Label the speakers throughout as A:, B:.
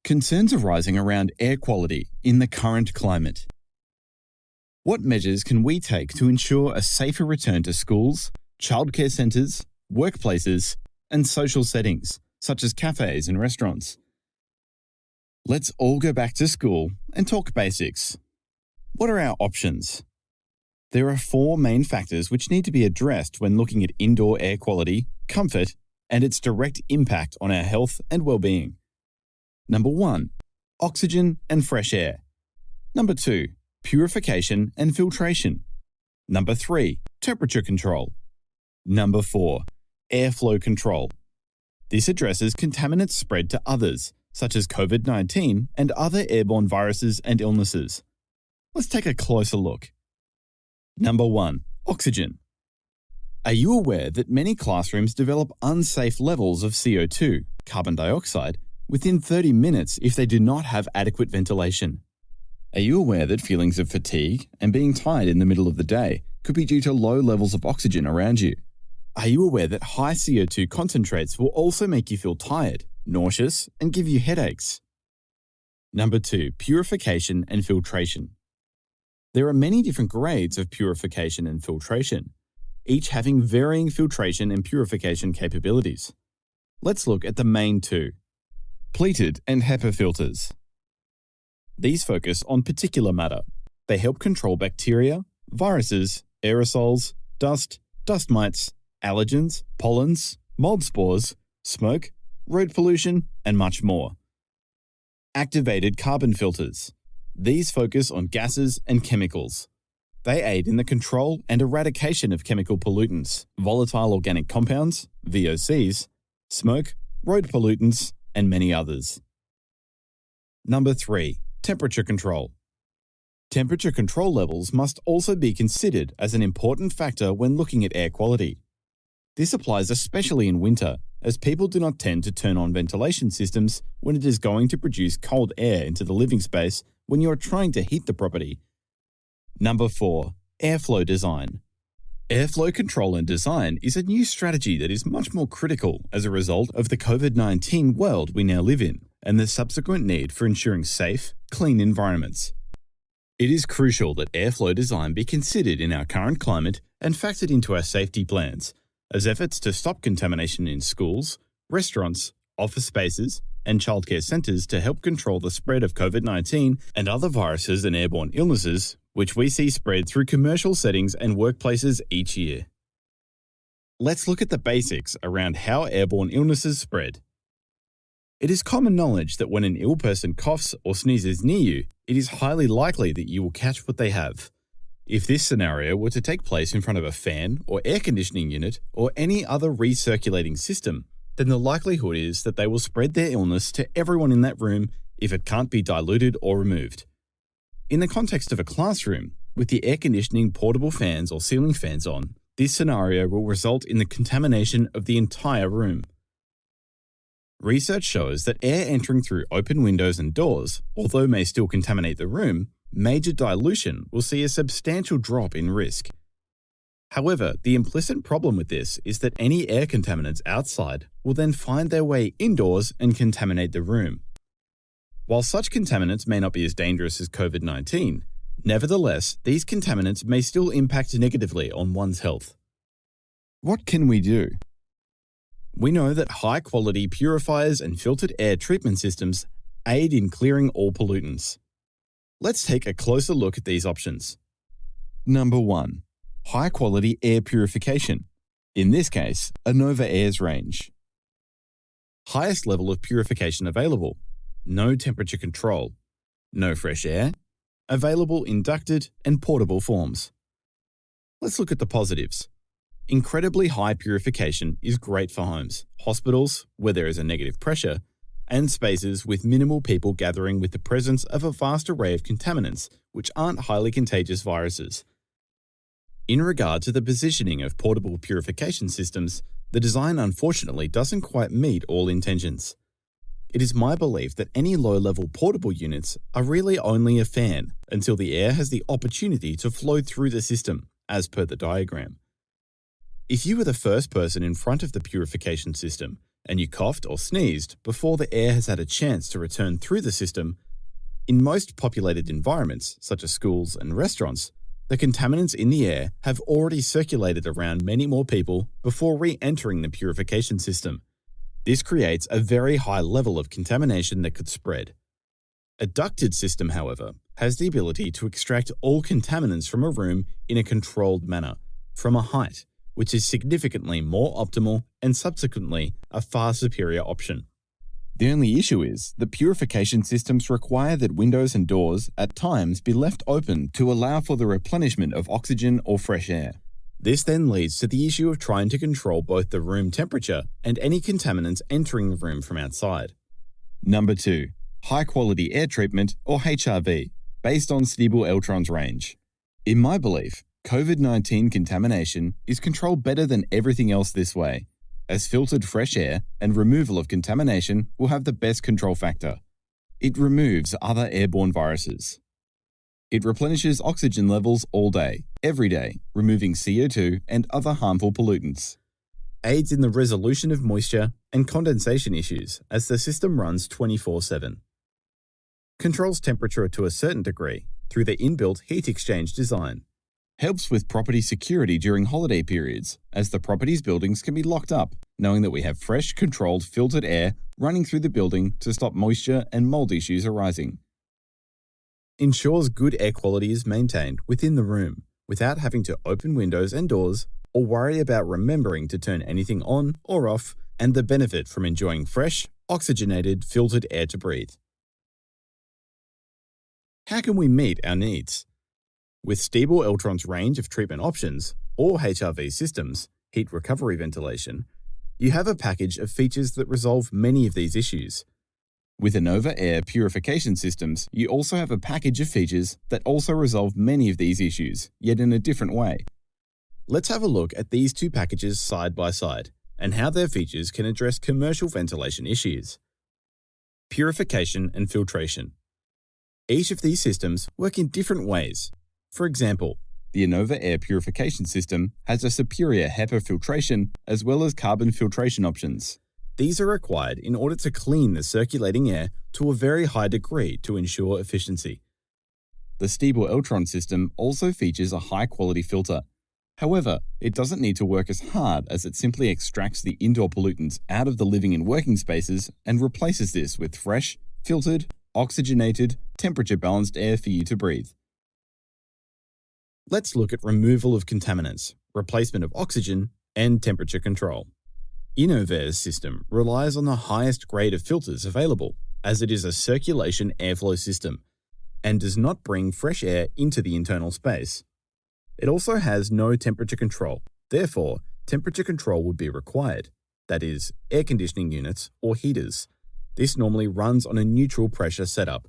A: Concerns are rising around air quality in the current climate. What measures can we take to ensure a safer return to schools, childcare centres, workplaces, and social settings, such as cafes and restaurants? Let's all go back to school and talk basics. What are our options? There are four main factors which need to be addressed when looking at indoor air quality, comfort, and its direct impact on our health and well-being. Number 1, oxygen and fresh air. Number 2, purification and filtration. Number 3, temperature control. Number 4, airflow control. This addresses contaminants spread to others, such as COVID-19 and other airborne viruses and illnesses. Let's take a closer look. Number 1, oxygen. Are you aware that many classrooms develop unsafe levels of CO2, carbon dioxide, within 30 minutes if they do not have adequate ventilation? Are you aware that feelings of fatigue and being tired in the middle of the day could be due to low levels of oxygen around you? Are you aware that high CO2 concentrates will also make you feel tired, nauseous, and give you headaches? Number 2, purification and filtration. There are many different grades of purification and filtration, each having varying filtration and purification capabilities. Let's look at the main two. Pleated and HEPA filters. These focus on particulate matter. They help control bacteria, viruses, aerosols, dust mites, allergens, pollens, mold spores, smoke, road pollution, and much more. Activated carbon filters. These focus on gases and chemicals. They aid in the control and eradication of chemical pollutants, volatile organic compounds, VOCs, smoke, road pollutants, and many others. Number 3, temperature control. Temperature control levels must also be considered as an important factor when looking at air quality. This applies especially in winter, as people do not tend to turn on ventilation systems when it is going to produce cold air into the living space when you are trying to heat the property. Number 4, airflow design. Airflow control and design is a new strategy that is much more critical as a result of the COVID-19 world we now live in and the subsequent need for ensuring safe, clean environments. It is crucial that airflow design be considered in our current climate and factored into our safety plans, as efforts to stop contamination in schools, restaurants, office spaces, and childcare centres to help control the spread of COVID-19 and other viruses and airborne illnesses, which we see spread through commercial settings and workplaces each year. Let's look at the basics around how airborne illnesses spread. It is common knowledge that when an ill person coughs or sneezes near you, it is highly likely that you will catch what they have. If this scenario were to take place in front of a fan or air conditioning unit or any other recirculating system, then the likelihood is that they will spread their illness to everyone in that room if it can't be diluted or removed. In the context of a classroom, with the air conditioning portable fans or ceiling fans on, this scenario will result in the contamination of the entire room. Research shows that air entering through open windows and doors, although may still contaminate the room, major dilution will see a substantial drop in risk. However, the implicit problem with this is that any air contaminants outside will then find their way indoors and contaminate the room. While such contaminants may not be as dangerous as COVID-19, nevertheless, these contaminants may still impact negatively on one's health. What can we do? We know that high-quality purifiers and filtered air treatment systems aid in clearing all pollutants. Let's take a closer look at these options. Number 1, high-quality air purification. In this case, Anova Air's range. Highest level of purification available. No temperature control, no fresh air, available in ducted and portable forms. Let's look at the positives. Incredibly high purification is great for homes, hospitals, where there is a negative pressure, and spaces with minimal people gathering with the presence of a vast array of contaminants which aren't highly contagious viruses. In regard to the positioning of portable purification systems, the design unfortunately doesn't quite meet all intentions. It is my belief that any low-level portable units are really only a fan until the air has the opportunity to flow through the system, as per the diagram. If you were the first person in front of the purification system and you coughed or sneezed before the air has had a chance to return through the system, in most populated environments, such as schools and restaurants, the contaminants in the air have already circulated around many more people before re-entering the purification system. This creates a very high level of contamination that could spread. A ducted system, however, has the ability to extract all contaminants from a room in a controlled manner, from a height, which is significantly more optimal and subsequently a far superior option. The only issue is that purification systems require that windows and doors at times be left open to allow for the replenishment of oxygen or fresh air. This then leads to the issue of trying to control both the room temperature and any contaminants entering the room from outside. Number 2. High-quality air treatment, or HRV, based on Stiebel-Eltron's range. In my belief, COVID-19 contamination is controlled better than everything else this way, as filtered fresh air and removal of contamination will have the best control factor. It removes other airborne viruses. It replenishes oxygen levels all day, every day, removing CO2 and other harmful pollutants. Aids in the resolution of moisture and condensation issues as the system runs 24/7. Controls temperature to a certain degree through the inbuilt heat exchange design. Helps with property security during holiday periods, as the property's buildings can be locked up, knowing that we have fresh, controlled, filtered air running through the building to stop moisture and mold issues arising. Ensures good air quality is maintained within the room without having to open windows and doors or worry about remembering to turn anything on or off, and the benefit from enjoying fresh, oxygenated, filtered air to breathe. How can we meet our needs? With Stiebel-Eltron's range of treatment options, or HRV systems, heat recovery ventilation, you have a package of features that resolve many of these issues. With Inova Air purification systems, you also have a package of features that also resolve many of these issues, yet in a different way. Let's have a look at these two packages side by side, and how their features can address commercial ventilation issues. Purification and filtration. Each of these systems work in different ways. For example, the Inova Air purification system has a superior HEPA filtration as well as carbon filtration options. These are required in order to clean the circulating air to a very high degree to ensure efficiency. The Stiebel-Eltron system also features a high-quality filter. However, it doesn't need to work as hard, as it simply extracts the indoor pollutants out of the living and working spaces and replaces this with fresh, filtered, oxygenated, temperature-balanced air for you to breathe. Let's look at removal of contaminants, replacement of oxygen, and temperature control. Inovair's system relies on the highest grade of filters available, as it is a circulation airflow system, and does not bring fresh air into the internal space. It also has no temperature control, therefore, temperature control would be required, that is, air conditioning units or heaters. This normally runs on a neutral pressure setup.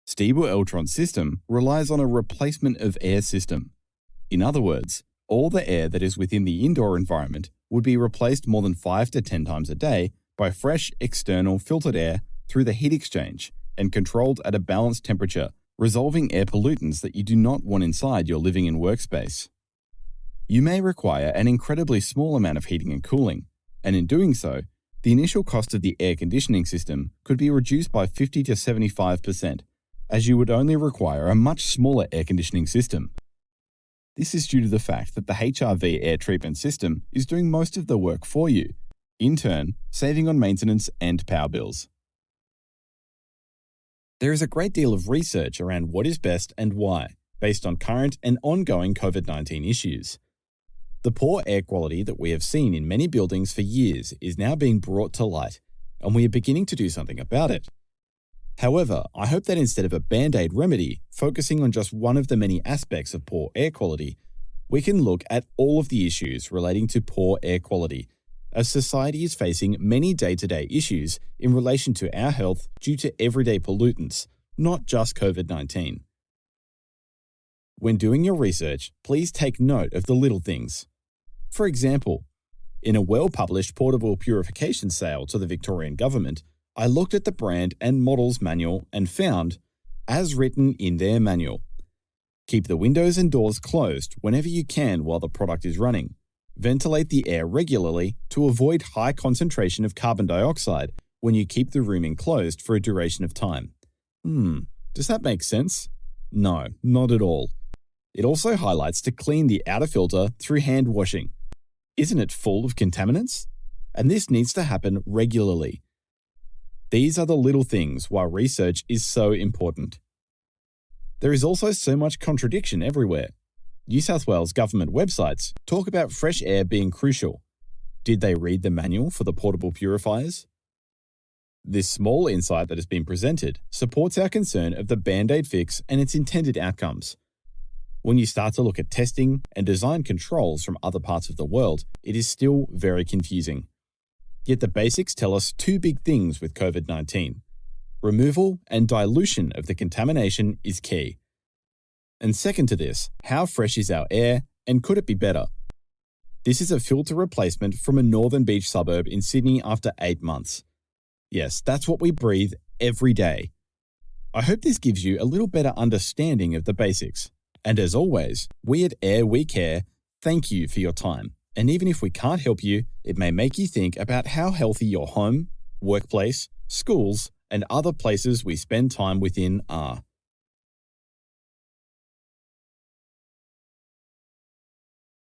A: Stiebel-Eltron's system relies on a replacement of air system. In other words, all the air that is within the indoor environment would be replaced more than 5 to 10 times a day by fresh, external, filtered air through the heat exchange and controlled at a balanced temperature, resolving air pollutants that you do not want inside your living and workspace. You may require an incredibly small amount of heating and cooling, and in doing so, the initial cost of the air conditioning system could be reduced by 50 to 75%, as you would only require a much smaller air conditioning system. This is due to the fact that the HRV air treatment system is doing most of the work for you, in turn saving on maintenance and power bills. There is a great deal of research around what is best and why, based on current and ongoing COVID-19 issues. The poor air quality that we have seen in many buildings for years is now being brought to light, and we are beginning to do something about it. However, I hope that instead of a band-aid remedy focusing on just one of the many aspects of poor air quality, we can look at all of the issues relating to poor air quality, as society is facing many day-to-day issues in relation to our health due to everyday pollutants, not just COVID-19. When doing your research, please take note of the little things. For example, in a well-published portable purification sale to the Victorian Government, I looked at the brand and model's manual and found, as written in their manual, keep the windows and doors closed whenever you can while the product is running. Ventilate the air regularly to avoid high concentration of carbon dioxide when you keep the room enclosed for a duration of time. Does that make sense? No, not at all. It also highlights to clean the outer filter through hand washing. Isn't it full of contaminants? And this needs to happen regularly. These are the little things why research is so important. There is also so much contradiction everywhere. New South Wales government websites talk about fresh air being crucial. Did they read the manual for the portable purifiers? This small insight that has been presented supports our concern of the Band-Aid fix and its intended outcomes. When you start to look at testing and design controls from other parts of the world, it is still very confusing. Yet the basics tell us two big things with COVID-19. Removal and dilution of the contamination is key. And second to this, how fresh is our air and could it be better? This is a filter replacement from a Northern Beach suburb in Sydney after 8 months. Yes, that's what we breathe every day. I hope this gives you a little better understanding of the basics. And as always, we at Air We Care thank you for your time. And even if we can't help you, it may make you think about how healthy your home, workplace, schools, and other places we spend time within are.